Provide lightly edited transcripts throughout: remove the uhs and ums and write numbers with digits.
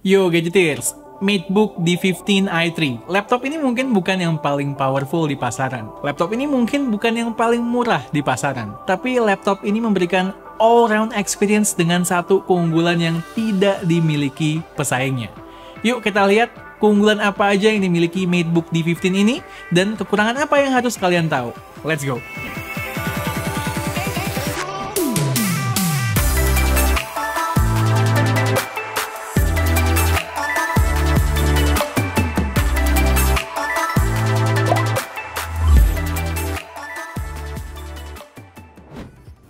Yo Gadgeters, MateBook D15 i3. Laptop ini mungkin bukan yang paling powerful di pasaran. Laptop ini mungkin bukan yang paling murah di pasaran. Tapi laptop ini memberikan all-round experience dengan satu keunggulan yang tidak dimiliki pesaingnya. Yuk kita lihat keunggulan apa aja yang dimiliki MateBook D15 ini dan kekurangan apa yang harus kalian tahu. Let's go!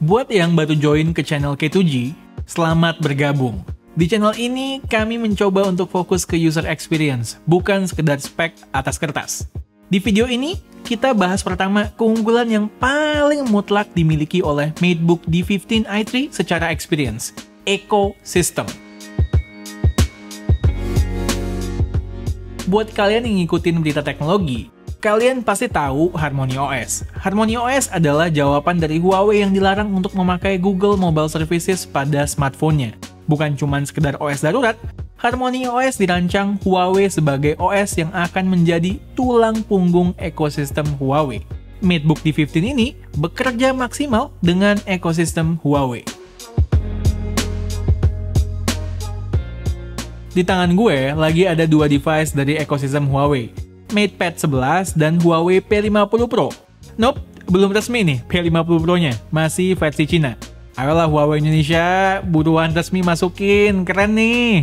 Buat yang baru join ke channel K2G, selamat bergabung. Di channel ini, kami mencoba untuk fokus ke user experience, bukan sekedar spek atas kertas. Di video ini, kita bahas pertama keunggulan yang paling mutlak dimiliki oleh MateBook D15 i3 secara experience, ecosystem. Buat kalian yang ngikutin berita teknologi, kalian pasti tahu HarmonyOS. HarmonyOS adalah jawaban dari Huawei yang dilarang untuk memakai Google Mobile Services pada smartphone-nya. Bukan cuma sekedar OS darurat, HarmonyOS dirancang Huawei sebagai OS yang akan menjadi tulang punggung ekosistem Huawei. MateBook D15 ini bekerja maksimal dengan ekosistem Huawei. Di tangan gue lagi ada dua device dari ekosistem Huawei, MatePad 11 dan Huawei P50 Pro. Nope, belum resmi nih P50 Pro-nya, masih versi Cina. Ayolah Huawei Indonesia, buruan resmi masukin, keren nih!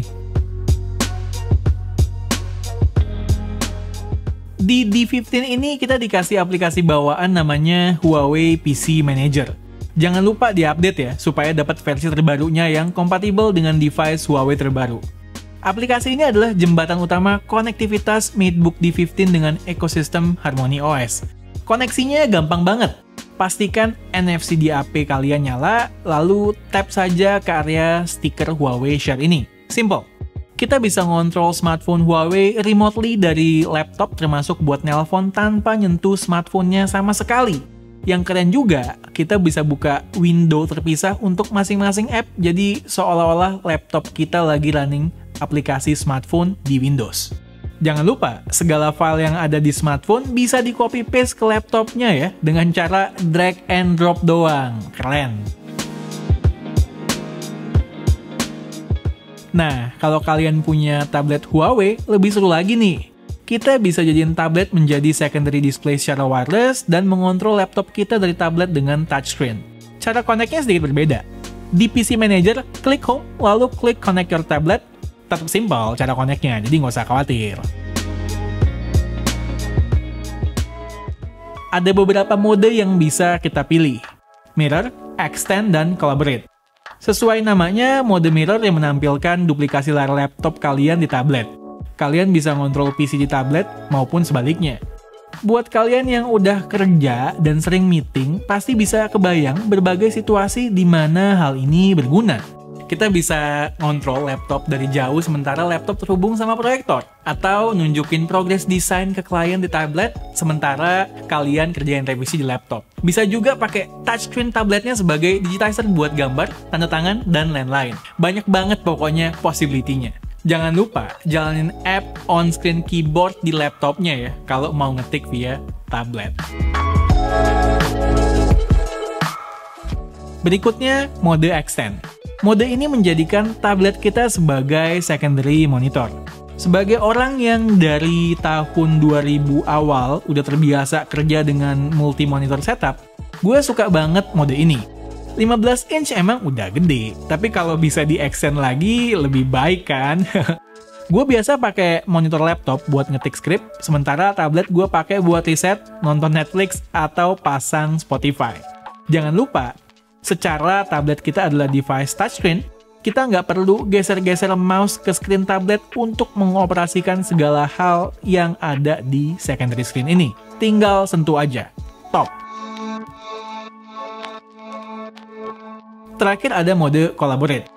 Di D15 ini kita dikasih aplikasi bawaan namanya Huawei PC Manager. Jangan lupa diupdate ya, supaya dapat versi terbarunya yang kompatibel dengan device Huawei terbaru. Aplikasi ini adalah jembatan utama konektivitas MateBook D15 dengan ekosistem HarmonyOS. Koneksinya gampang banget. Pastikan NFC di HP kalian nyala, lalu tap saja ke area stiker Huawei Share ini. Simple. Kita bisa ngontrol smartphone Huawei remotely dari laptop termasuk buat nelpon tanpa nyentuh smartphone-nya sama sekali. Yang keren juga, kita bisa buka window terpisah untuk masing-masing app, jadi seolah-olah laptop kita lagi running aplikasi smartphone di Windows. Jangan lupa, segala file yang ada di smartphone bisa di copy paste ke laptopnya ya, dengan cara drag and drop doang. Keren! Nah, kalau kalian punya tablet Huawei, lebih seru lagi nih. Kita bisa jadiin tablet menjadi secondary display secara wireless dan mengontrol laptop kita dari tablet dengan touchscreen. Cara connect-nya sedikit berbeda. Di PC Manager, klik Home, lalu klik Connect Your Tablet. Tetap simpel cara connect-nya, jadi nggak usah khawatir. Ada beberapa mode yang bisa kita pilih. Mirror, Extend, dan Collaborate. Sesuai namanya, mode mirror yang menampilkan duplikasi layar laptop kalian di tablet. Kalian bisa ngontrol PC di tablet maupun sebaliknya. Buat kalian yang udah kerja dan sering meeting, pasti bisa kebayang berbagai situasi di mana hal ini berguna. Kita bisa ngontrol laptop dari jauh sementara laptop terhubung sama proyektor. Atau nunjukin progres desain ke klien di tablet sementara kalian kerjain revisi di laptop. Bisa juga pakai touchscreen tabletnya sebagai digitizer buat gambar, tanda tangan, dan lain-lain. Banyak banget pokoknya possibility-nya. Jangan lupa jalanin app on-screen keyboard di laptopnya ya, kalau mau ngetik via tablet. Berikutnya, mode Extend. Mode ini menjadikan tablet kita sebagai secondary monitor. Sebagai orang yang dari tahun 2000 awal udah terbiasa kerja dengan multi-monitor setup, gue suka banget mode ini. 15 inch emang udah gede, tapi kalau bisa di-extend lagi lebih baik kan? Gue biasa pakai monitor laptop buat ngetik skrip, sementara tablet gue pakai buat riset, nonton Netflix, atau pasang Spotify. Jangan lupa, secara tablet kita adalah device touchscreen, kita nggak perlu geser-geser mouse ke screen tablet untuk mengoperasikan segala hal yang ada di secondary screen ini. Tinggal sentuh aja. Top! Terakhir ada mode Collaborate.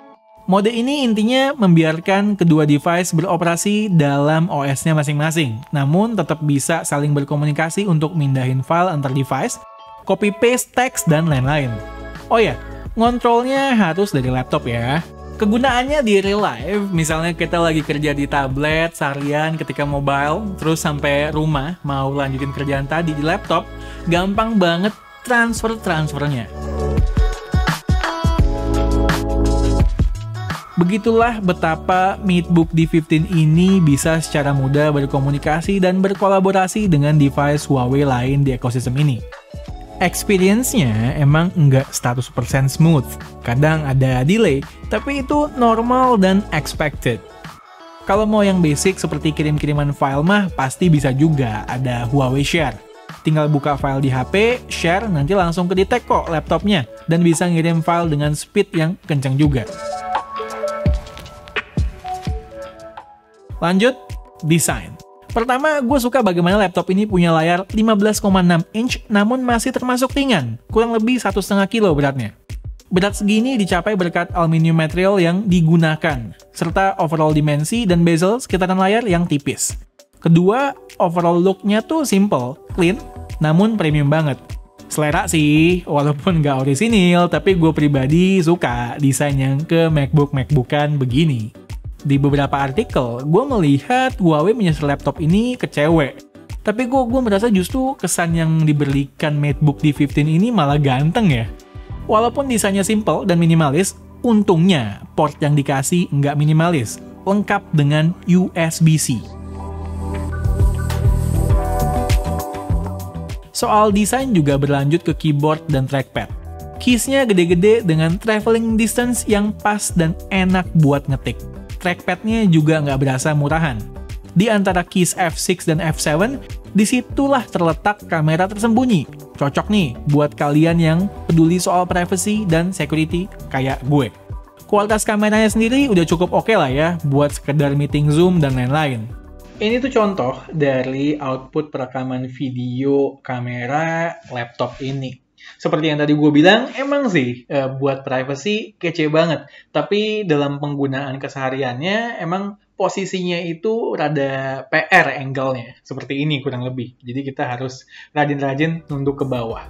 Mode ini intinya membiarkan kedua device beroperasi dalam OS-nya masing-masing, namun tetap bisa saling berkomunikasi untuk mindahin file antar device, copy-paste teks, dan lain-lain. Oh ya, ngontrolnya harus dari laptop ya. Kegunaannya di real life, misalnya kita lagi kerja di tablet, seharian ketika mobile, terus sampai rumah mau lanjutin kerjaan tadi di laptop, gampang banget transfernya. Begitulah betapa MateBook D15 ini bisa secara mudah berkomunikasi dan berkolaborasi dengan device Huawei lain di ekosistem ini. Experience-nya emang nggak 100% smooth, kadang ada delay, tapi itu normal dan expected. Kalau mau yang basic seperti kirim-kiriman file mah pasti bisa juga ada Huawei Share. Tinggal buka file di HP, share, nanti langsung ke-detect kok laptopnya, dan bisa ngirim file dengan speed yang kencang juga. Lanjut, desain. Pertama, gue suka bagaimana laptop ini punya layar 15,6 inch namun masih termasuk ringan, kurang lebih 1,5 kilo beratnya. Berat segini dicapai berkat aluminium material yang digunakan, serta overall dimensi dan bezel sekitaran layar yang tipis. Kedua, overall look-nya tuh simple, clean, namun premium banget. Selera sih, walaupun nggak orisinil, tapi gue pribadi suka desain yang ke MacBook-MacBookan begini. Di beberapa artikel, gue melihat Huawei menyasar laptop ini ke cewek. Tapi gue merasa justru kesan yang diberikan MateBook D15 ini malah ganteng ya. Walaupun desainnya simple dan minimalis, untungnya port yang dikasih nggak minimalis, lengkap dengan USB-C. Soal desain juga berlanjut ke keyboard dan trackpad. Keysnya gede-gede dengan traveling distance yang pas dan enak buat ngetik. Trackpadnya juga nggak berasa murahan. Di antara keys F6 dan F7, disitulah terletak kamera tersembunyi. Cocok nih buat kalian yang peduli soal privacy dan security kayak gue. Kualitas kameranya sendiri udah cukup oke lah ya, buat sekedar meeting Zoom dan lain-lain. Ini tuh contoh dari output perekaman video kamera laptop ini. Seperti yang tadi gue bilang, emang sih buat privacy kece banget. Tapi dalam penggunaan kesehariannya, emang posisinya itu rada PR angle-nya. Seperti ini kurang lebih. Jadi kita harus rajin-rajin nunduk ke bawah.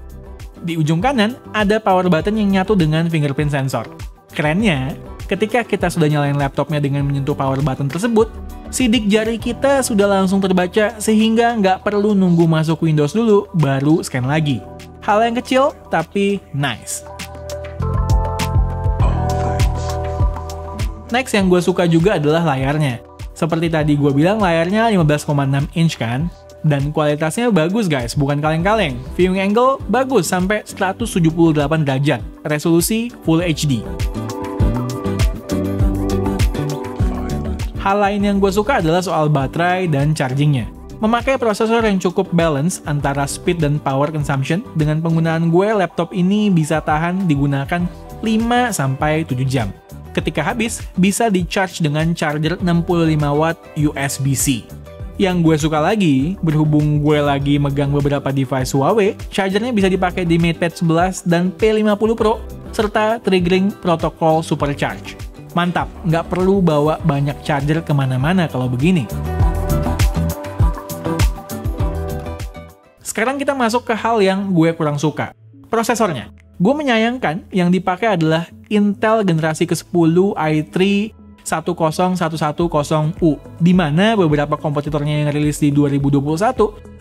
Di ujung kanan, ada power button yang nyatu dengan fingerprint sensor. Kerennya, ketika kita sudah nyalain laptopnya dengan menyentuh power button tersebut, sidik jari kita sudah langsung terbaca sehingga nggak perlu nunggu masuk Windows dulu, baru scan lagi. Hal yang kecil, tapi nice. Next yang gue suka juga adalah layarnya. Seperti tadi gue bilang, layarnya 15,6 inch kan? Dan kualitasnya bagus guys, bukan kaleng-kaleng. Viewing angle bagus sampai 178 derajat. Resolusi Full HD. Hal lain yang gue suka adalah soal baterai dan chargingnya. Memakai prosesor yang cukup balance antara speed dan power consumption, dengan penggunaan gue, laptop ini bisa tahan digunakan 5-7 jam. Ketika habis, bisa di-charge dengan charger 65 watt USB-C. Yang gue suka lagi, berhubung gue lagi megang beberapa device Huawei, chargernya bisa dipakai di MatePad 11 dan P50 Pro, serta triggering protokol supercharge. Mantap, nggak perlu bawa banyak charger kemana-mana kalau begini. Sekarang kita masuk ke hal yang gue kurang suka. Prosesornya. Gue menyayangkan yang dipakai adalah Intel generasi ke-10 i3 10110U, di mana beberapa kompetitornya yang rilis di 2021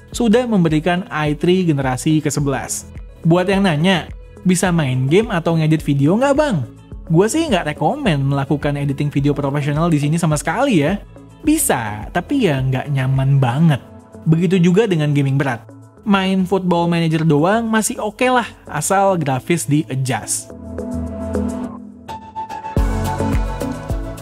sudah memberikan i3 generasi ke-11. Buat yang nanya, bisa main game atau ngedit video nggak bang? Gue sih nggak rekomen melakukan editing video profesional di sini sama sekali ya. Bisa, tapi ya nggak nyaman banget. Begitu juga dengan gaming berat. Main Football Manager doang masih oke lah, asal grafis di-adjust.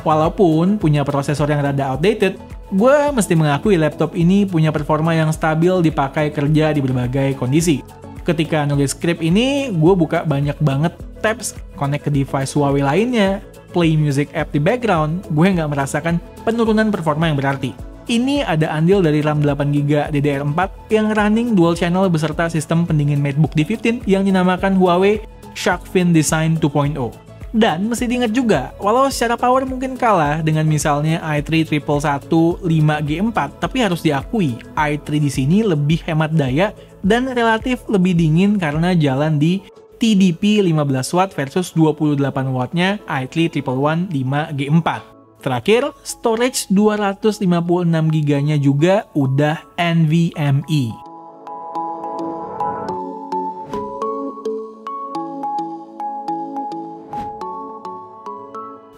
Walaupun punya prosesor yang rada outdated, gue mesti mengakui laptop ini punya performa yang stabil dipakai kerja di berbagai kondisi. Ketika nulis skrip ini, gue buka banyak banget tabs, connect ke device Huawei lainnya, play music app di background, gue nggak merasakan penurunan performa yang berarti. Ini ada andil dari RAM 8GB DDR4 yang running dual channel beserta sistem pendingin MateBook D15 yang dinamakan Huawei Shark-Fin Design 2.0. Dan mesti diingat juga, walau secara power mungkin kalah dengan misalnya i3 111 5G4, tapi harus diakui, i3 di sini lebih hemat daya dan relatif lebih dingin karena jalan di TDP 15 watt versus 28 wattnya i3 111 5G4. Terakhir, storage 256 GB-nya juga udah NVMe.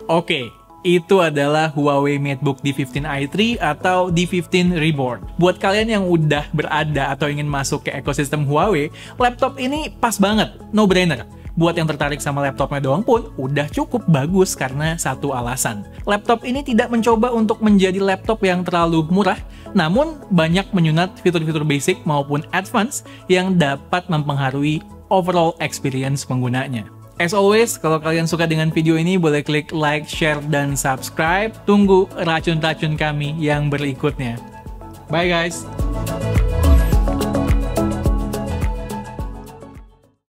Oke, itu adalah Huawei MateBook D15 i3 atau D15 Reborn. Buat kalian yang udah berada atau ingin masuk ke ekosistem Huawei, laptop ini pas banget, no-brainer. Buat yang tertarik sama laptopnya doang pun, udah cukup bagus karena satu alasan. Laptop ini tidak mencoba untuk menjadi laptop yang terlalu murah, namun banyak menyunat fitur-fitur basic maupun advance yang dapat mempengaruhi overall experience penggunanya. As always, kalau kalian suka dengan video ini, boleh klik like, share, dan subscribe. Tunggu racun-racun kami yang berikutnya. Bye guys!